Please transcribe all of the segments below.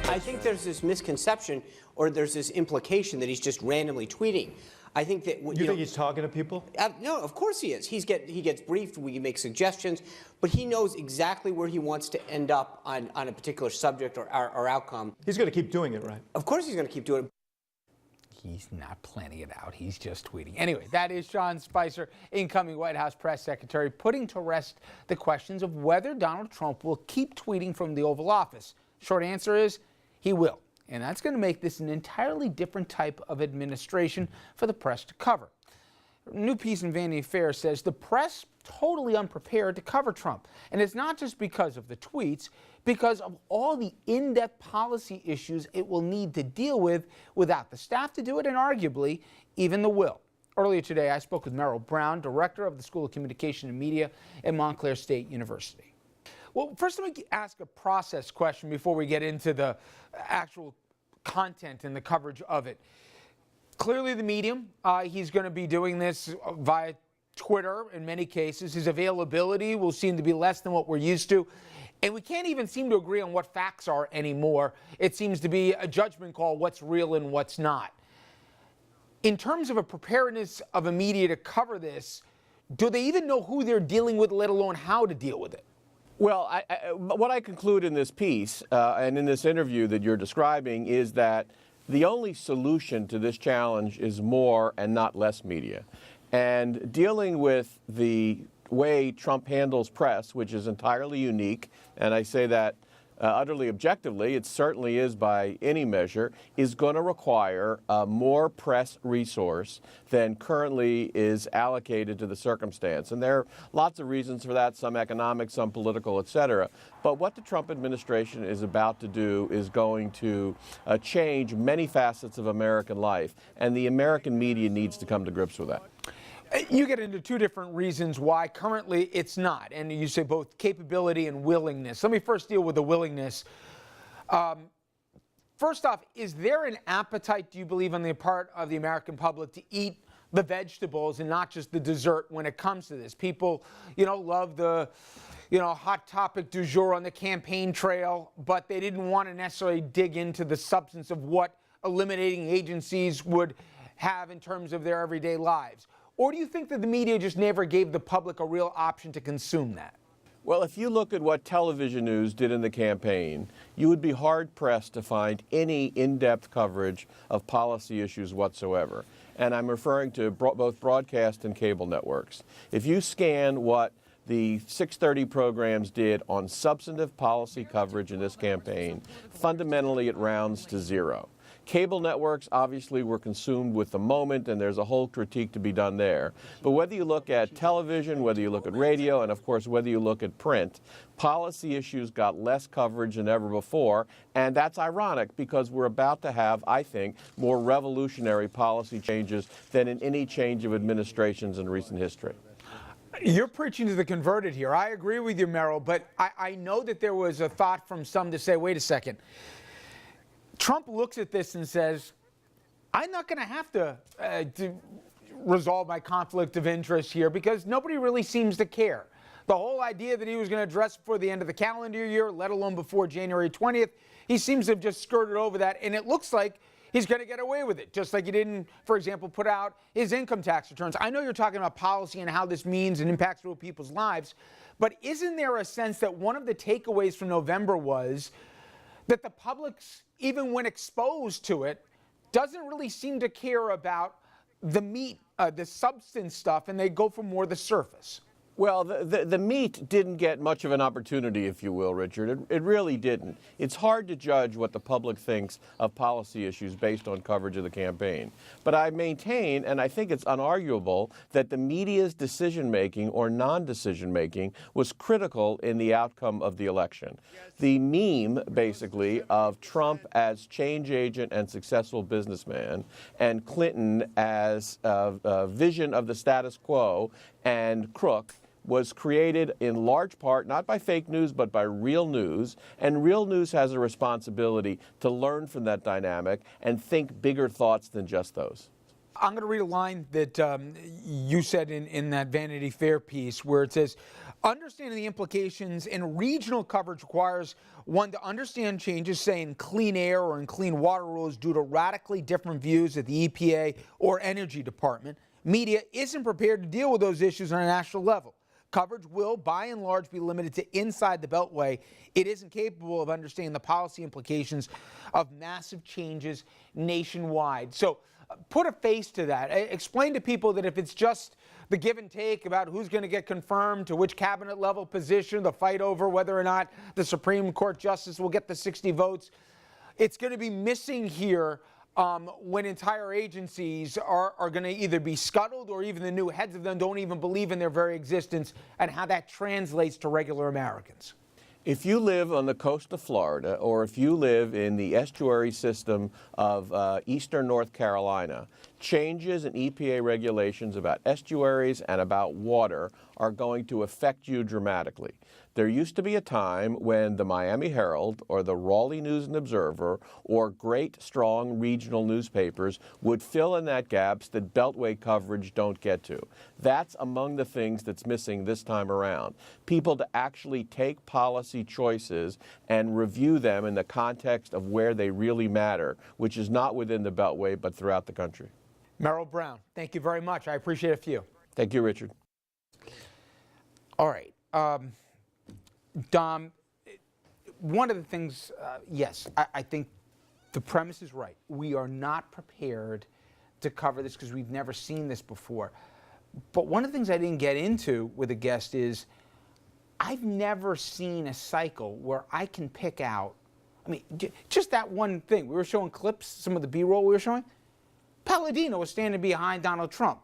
I think there's this misconception, or there's this implication that he's just randomly tweeting. I think that you think he's talking to people? No, of course he is. He gets briefed. We make suggestions, but he knows exactly where he wants to end up on a particular subject or outcome. He's going to keep doing it, right? Of course he's going to keep doing it. He's not planning it out. He's just tweeting. Anyway, that is Sean Spicer, incoming White House press secretary, putting to rest the questions of whether Donald Trump will keep tweeting from the Oval Office. Short answer is he will. And that's going to make this an entirely different type of administration for the press to cover. A new piece in Vanity Fair says the press totally unprepared to cover Trump. And it's not just because of the tweets, because of all the in-depth policy issues it will need to deal with without the staff to do it, and arguably even the will. Earlier today, I spoke with Merrill Brown, director of the School of Communication and Media at Montclair State University. Well, first let me ask a process question before we get into the actual content and the coverage of it. Clearly the medium, he's going to be doing this via Twitter in many cases. His availability will seem to be less than what we're used to. And we can't even seem to agree on what facts are anymore. It seems to be a judgment call, what's real and what's not. In terms of a preparedness of a media to cover this, do they even know who they're dealing with, let alone how to deal with it? Well, what I conclude in this piece and in this interview that you're describing is that the only solution to this challenge is more and not less media. And dealing with the way Trump handles press, which is entirely unique, and I say that utterly objectively, it certainly is by any measure, is going to require more press resource than currently is allocated to the circumstance. And there are lots of reasons for that, some economic, some political, et cetera. But what the Trump administration is about to do is going to change many facets of American life, and the American media needs to come to grips with that. You get into two different reasons why currently it's not, and you say both capability and willingness. Let me first deal with the willingness. First off, is there an appetite, do you believe, on the part of the American public to eat the vegetables and not just the dessert when it comes to this? People, love the, hot topic du jour on the campaign trail, but they didn't want to necessarily dig into the substance of what eliminating agencies would have in terms of their everyday lives. Or do you think that the media just never gave the public a real option to consume that? Well, if you look at what television news did in the campaign, you would be hard-pressed to find any in-depth coverage of policy issues whatsoever. And I'm referring to both broadcast and cable networks. If you scan what the 6:30 programs did on substantive policy coverage in this campaign, fundamentally it rounds to zero. Cable networks obviously were consumed with the moment, and there's a whole critique to be done there. But whether you look at television, whether you look at radio, and of course whether you look at print, policy issues got less coverage than ever before, and that's ironic because we're about to have, I think, more revolutionary policy changes than in any change of administrations in recent history. You're preaching to the converted here. I agree with you, Merrill, but I know that there was a thought from some to say, wait a second. Trump looks at this and says, I'm not going to have to resolve my conflict of interest here because nobody really seems to care. The whole idea that he was going to address before the end of the calendar year, let alone before January 20th, he seems to have just skirted over that, and it looks like he's going to get away with it, just like he didn't, for example, put out his income tax returns. I know you're talking about policy and how this means and impacts real people's lives, but isn't there a sense that one of the takeaways from November was that the public's, even when exposed to it, doesn't really seem to care about the meat, the substance stuff, and they go for more the surface? Well, the meat didn't get much of an opportunity, if you will, Richard. It really didn't. It's hard to judge what the public thinks of policy issues based on coverage of the campaign. But I maintain, and I think it's unarguable, that the media's decision-making or non-decision-making was critical in the outcome of the election. The meme, basically, of Trump as change agent and successful businessman, and Clinton as a vision of the status quo and crook, was created in large part not by fake news but by real news, and real news has a responsibility to learn from that dynamic and think bigger thoughts than just those. I'm going to read a line that you said in that Vanity Fair piece where it says, Understanding the implications in regional coverage requires one to understand changes, say, in clean air or in clean water rules due to radically different views at the EPA or Energy Department. Media isn't prepared to deal with those issues on a national level. Coverage will, by and large, be limited to inside the Beltway. It isn't capable of understanding the policy implications of massive changes nationwide. So put a face to that. Explain to people that if it's just the give and take about who's going to get confirmed to which cabinet level position, the fight over whether or not the Supreme Court justice will get the 60 votes, it's going to be missing here when entire agencies are going to either be scuttled or even the new heads of them don't even believe in their very existence, and how that translates to regular Americans. If you live on the coast of Florida, or if you live in the estuary system of eastern North Carolina, changes in EPA regulations about estuaries and about water are going to affect you dramatically. There used to be a time when the Miami Herald or the Raleigh News and Observer or great, strong regional newspapers would fill in that gaps that Beltway coverage don't get to. That's among the things that's missing this time around. People to actually take policy choices and review them in the context of where they really matter, which is not within the Beltway but throughout the country. Merrill Brown, thank you very much. I appreciate it for you. Thank you, Richard. All right. Dom, one of the things, yes, I think the premise is right. We are not prepared to cover this because we've never seen this before. But one of the things I didn't get into with a guest is I've never seen a cycle where I can pick out, I mean, just that one thing. We were showing clips, some of the B-roll we were showing. Palladino was standing behind Donald Trump.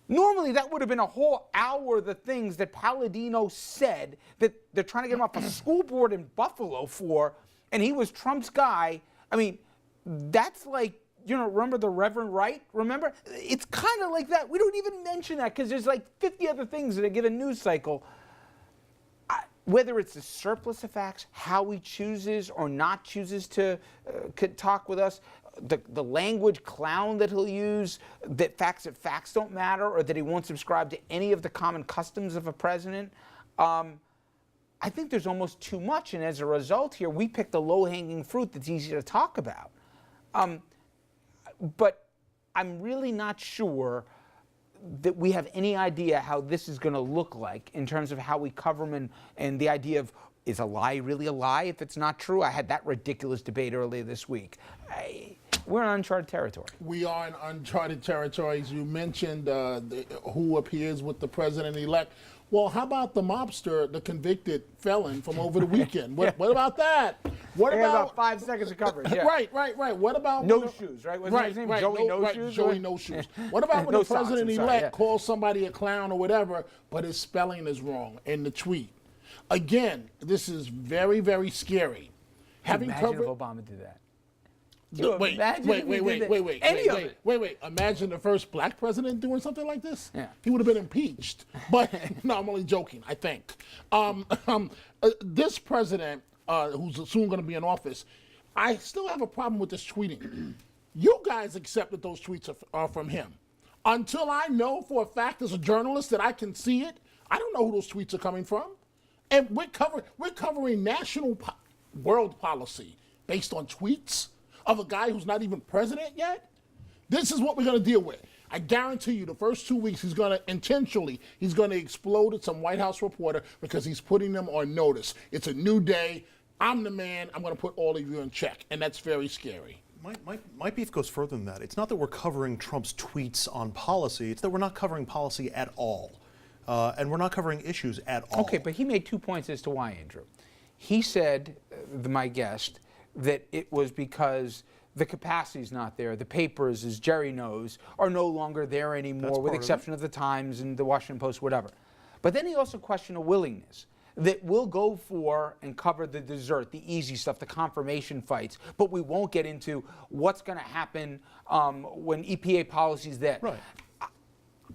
Normally, that would have been a whole hour of the things that Palladino said that they're trying to get him off a school board in Buffalo for, and he was Trump's guy. I mean, that's like, you know, remember the Reverend Wright? Remember? It's kind of like that. We don't even mention that because there's like 50 other things that are given news cycle. Whether it's the surplus of facts, how he chooses or not chooses to talk with us, the language clown that he'll use, that facts don't matter, or that he won't subscribe to any of the common customs of a president. I think there's almost too much, and as a result here, we pick the low-hanging fruit that's easy to talk about. But I'm really not sure that we have any idea how this is going to look like in terms of how we cover them, and the idea of, is a lie really a lie if it's not true? I had that ridiculous debate earlier this week. We're in uncharted territory. We are in uncharted territories. You mentioned who appears with the president-elect. Well, how about the mobster, the convicted felon from over the weekend? What about that? What about 5 seconds of coverage? Yeah. Right. What about No Shoes, right? What's his name? Joey No Shoes? Joey No Shoes. What about when No the socks, president-elect yeah. calls somebody a clown or whatever, but his spelling is wrong in the tweet? Again, this is very, very scary. Imagine if Obama did that. Wait. Imagine the first black president doing something like this. Yeah. He would have been impeached. But no, I'm only joking, I think. This president, who's soon going to be in office, I still have a problem with this tweeting. You guys accept that those tweets are from him. Until I know for a fact as a journalist that I can see it, I don't know who those tweets are coming from. And we're covering national world policy based on tweets of a guy who's not even president yet. This is what we're going to deal with. I guarantee you the first 2 weeks he's going to explode at some White House reporter because he's putting them on notice. It's a new day. I'm the man. I'm going to put all of you in check. And that's very scary. My beef goes further than that. It's not that we're covering Trump's tweets on policy. It's that we're not covering policy at all. And we're not covering issues at all. Okay, but he made 2 points as to why, Andrew. He said, my guest, that it was because the capacity's not there. The papers, as Jerry knows, are no longer there anymore, with the exception of the Times and the Washington Post, whatever. But then he also questioned a willingness that we'll go for and cover the dessert, the easy stuff, the confirmation fights, but we won't get into what's going to happen when EPA policy's there. Right.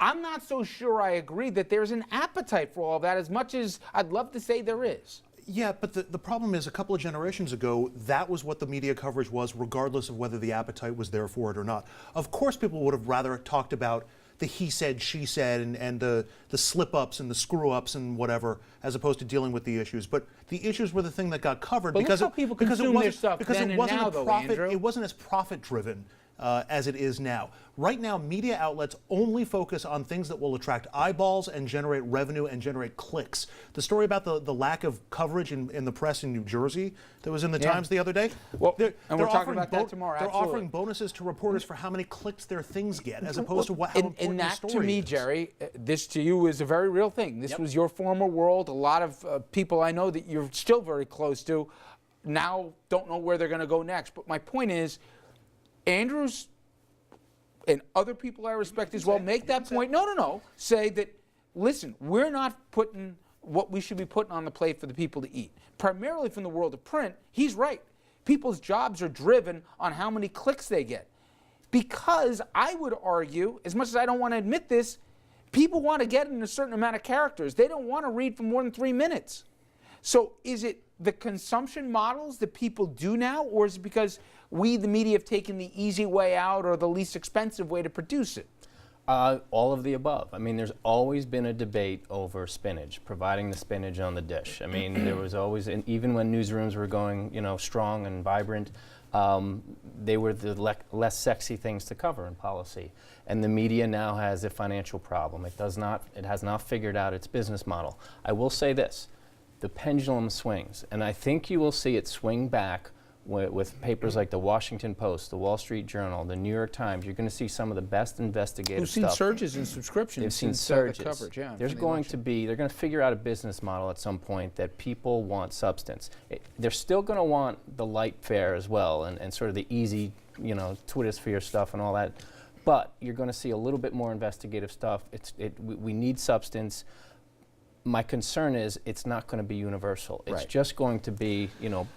I'm not so sure I agree that there's an appetite for all of that, as much as I'd love to say there is. Yeah, but the problem is a couple of generations ago, that was what the media coverage was, regardless of whether the appetite was there for it or not. Of course, people would have rather talked about the he said, she said, and the slip-ups and the screw-ups and whatever, as opposed to dealing with the issues. But the issues were the thing that got covered But because look how people because consume their stuff then and now, though, Andrew. it wasn't as profit-driven as it is now. Right now, media outlets only focus on things that will attract eyeballs and generate revenue and generate clicks. The story about the lack of coverage in the press in New Jersey that was in the Times the other day. Well, they're we're talking offering about that tomorrow, They're absolutely. offering bonuses to reporters for how many clicks their things get, as opposed to how important and the that, story to me, is. Jerry, this to you is a very real thing. This was your former world. A lot of people I know that you're still very close to now don't know where they're going to go next. But my point is, Andrew's and other people I respect as well make that point. No. Say that, listen, we're not putting what we should be putting on the plate for the people to eat. Primarily from the world of print, he's right. People's jobs are driven on how many clicks they get. Because I would argue, as much as I don't want to admit this, people want to get in a certain amount of characters. They don't want to read for more than 3 minutes. So is it the consumption models that people do now, or is it because we, the media, have taken the easy way out or the least expensive way to produce it? All of the above. I mean, there's always been a debate over spinach, providing the spinach on the dish. I mean, there was always, and even when newsrooms were going, strong and vibrant, they were the less sexy things to cover in policy. And the media now has a financial problem. It has not figured out its business model. I will say this, the pendulum swings, and I think you will see it swing back with papers like the Washington Post, the Wall Street Journal, the New York Times. You're going to see some of the best investigative We've stuff. seen surges in subscriptions. They've seen since, surges. the coverage, yeah. They're going to figure out a business model at some point that people want substance. They're still going to want the light fare as well, and sort of the easy, Twittersphere stuff and all that. But you're going to see a little bit more investigative stuff. We need substance. My concern is it's not going to be universal. It's just going to be,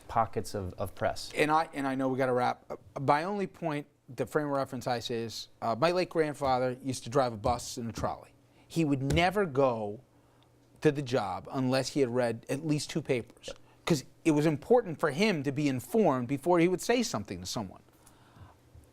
pockets of press. And I know we got to wrap. My only point, the frame of reference I say is, my late grandfather used to drive a bus and a trolley. He would never go to the job unless he had read at least 2 papers, because it was important for him to be informed before he would say something to someone.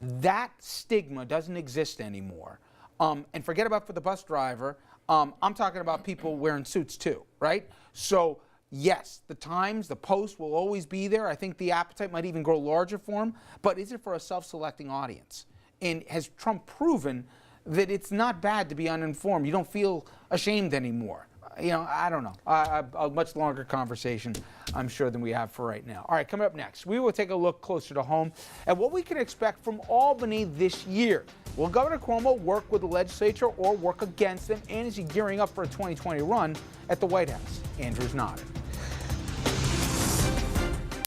That stigma doesn't exist anymore. And forget about for the bus driver. I'm talking about people wearing suits too, right? So yes, the Times, the Post will always be there. I think the appetite might even grow larger for them. But is it for a self-selecting audience? And has Trump proven that it's not bad to be uninformed? You don't feel ashamed anymore. I don't know. A much longer conversation, I'm sure, than we have for right now. All right, coming up next, we will take a look closer to home at what we can expect from Albany this year. Will Governor Cuomo work with the legislature or work against them? And is he gearing up for a 2020 run at the White House? Andrew's nodding.